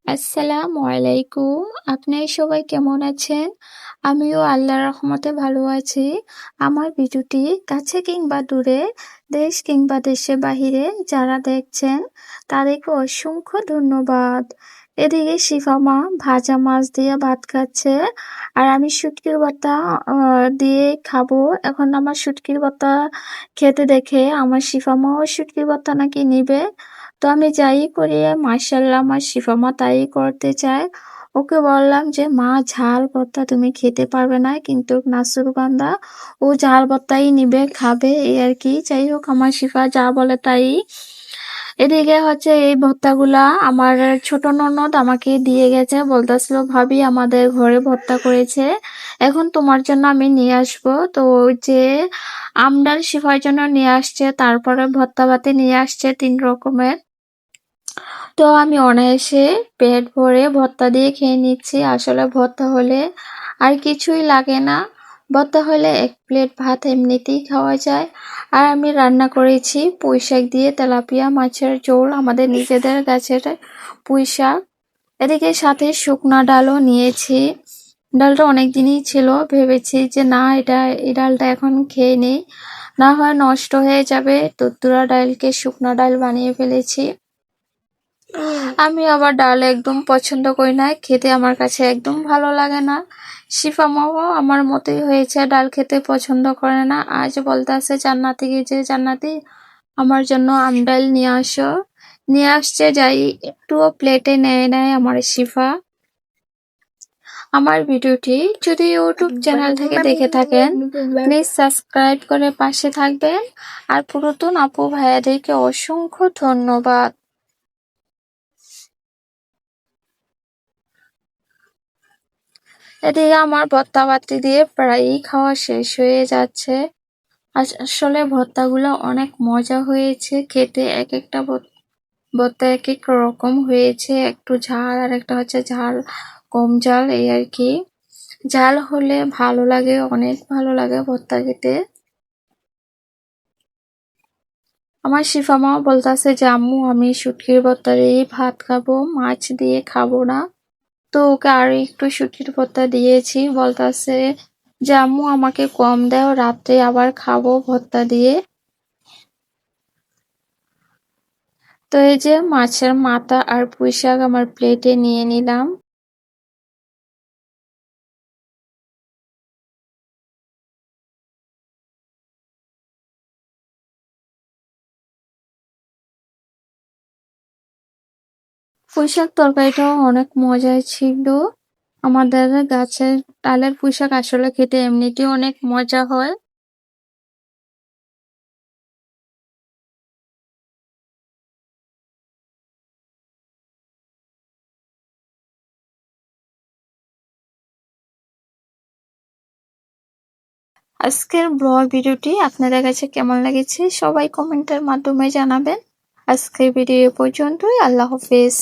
আসসালামু আলাইকুম। আপনারা সবাই কেমন আছেন? আমিও আল্লাহর রহমতে ভালো আছি। আমার ভিডিওটি কাছে কিংবা দূরে, দেশ কিংবা দেশের বাহিরে যারা দেখছেন তাদেরকে অসংখ্য ধন্যবাদ। এদিকে শিফা মা ভাজা মাছ দিয়ে ভাত খাচ্ছে আর আমি শুটকির ভর্তা দিয়ে খাবো। এখন আমার শুটকির ভর্তা খেতে দেখে আমার শিফা মাও শুটকির ভর্তা নাকি নিবে। তো আমি যাই করি মাশাআল্লাহ আমার শিফা মা তাই করতে চায়। ওকে বললাম যে মা ঝাল ভর্তা তুমি খেতে পারবে না, কিন্তু নাসুরবান্দা ও ঝাল ভর্তাই নিবে খাবে এই আর কি। যাই হোক আমার শিফা যা বলে তাই। এদিকে হচ্ছে এই ভর্তাগুলা আমার ছোট ননদ আমাকে দিয়ে গেছে, বলতেছিল ভাবি আমাদের ঘরে ভর্তা করেছে, এখন তোমার জন্য আমি নিয়ে আসবো। তো ওই যে আমডাল শিফার জন্য নিয়ে আসছে, তারপরে ভর্তা বাতি নিয়ে আসছে 3 রকমের। তো আমি অনায়াসে পেট ভরে ভর্তা দিয়ে খেয়ে নিচ্ছি। আসলে ভর্তা হলে আর কিছুই লাগে না। ভর্তা হলে 1 প্লেট ভাত এমনিতেই খাওয়া যায়। আর আমি রান্না করেছি পুঁইশাক দিয়ে তেলাপিয়া মাছের ঝোল, আমাদের নিজেদের গাছের পুঁইশাক। এদিকে সাথে শুকনা ডালও নিয়েছি। ডালটা অনেক দিনই ছিল, ভেবেছি যে না এই ডালটা এখন খেয়ে নেই, না হয় নষ্ট হয়ে যাবে। তুরা ডালকে শুকনা ডাল বানিয়ে ফেলেছি। আমি আবার ডাল একদম পছন্দ করি না, খেতে আমার কাছে একদম ভালো লাগে না। শিফা মাও আমার মতোই হয়েছে, ডাল খেতে পছন্দ করে না। আজ বলতেছে জান্নাতি যে জান্নাতি আমার জন্য আমডাল নিয়ে আসো, নিয়ে আসছে। যাই একটুও প্লেটে নেয় নেয় আমার শিফা। আমার ভিডিওটি যদি ইউটিউব চ্যানেল থেকে দেখে থাকেন প্লিজ সাবস্ক্রাইব করে পাশে থাকবেন। আর পুরাতন আপু ভাইয়াদেরকে অসংখ্য ধন্যবাদ। এদিকে আমার ভর্তা বাটি দিয়ে প্রায়ই খাওয়া শেষ হয়ে যাচ্ছে। আসলে ভর্তাগুলো অনেক মজা হয়েছে খেতে, এক একটা ভর্তা এক এক রকম হয়েছে, একটু ঝাল আর একটা হচ্ছে ঝাল কম ঝাল এই আর কি। ঝাল হলে ভালো লাগে, অনেক ভালো লাগে ভর্তা খেতে। আমার শিফা মা বলতেছে যে আম্মু আমি শুটকির ভর্তা দিয়ে ভাত খাবো, মাছ দিয়ে খাবো না। তো ওকে আর একটু শুটকির ভর্তা দিয়েছি, বলতেছে যে আম্মু আমাকে কম দাও, রাত্রে আবার খাবো ভর্তা দিয়ে। তো এই যে মাছের মাথা আর পুঁইশাক আমার প্লেটে নিয়ে নিলাম। পুঁইশাক তরকারিটাও অনেক মজাই ছিল। আমাদের গাছের ডালের পুঁইশাক আসলে খেতে এমনিতেই অনেক মজা হয়। আজকের ব্লগ ভিডিওটি আপনাদের কাছে কেমন লেগেছে সবাই কমেন্টের মাধ্যমে জানাবেন। আজকের ভিডিও পর্যন্তই, আল্লাহ হাফেজ।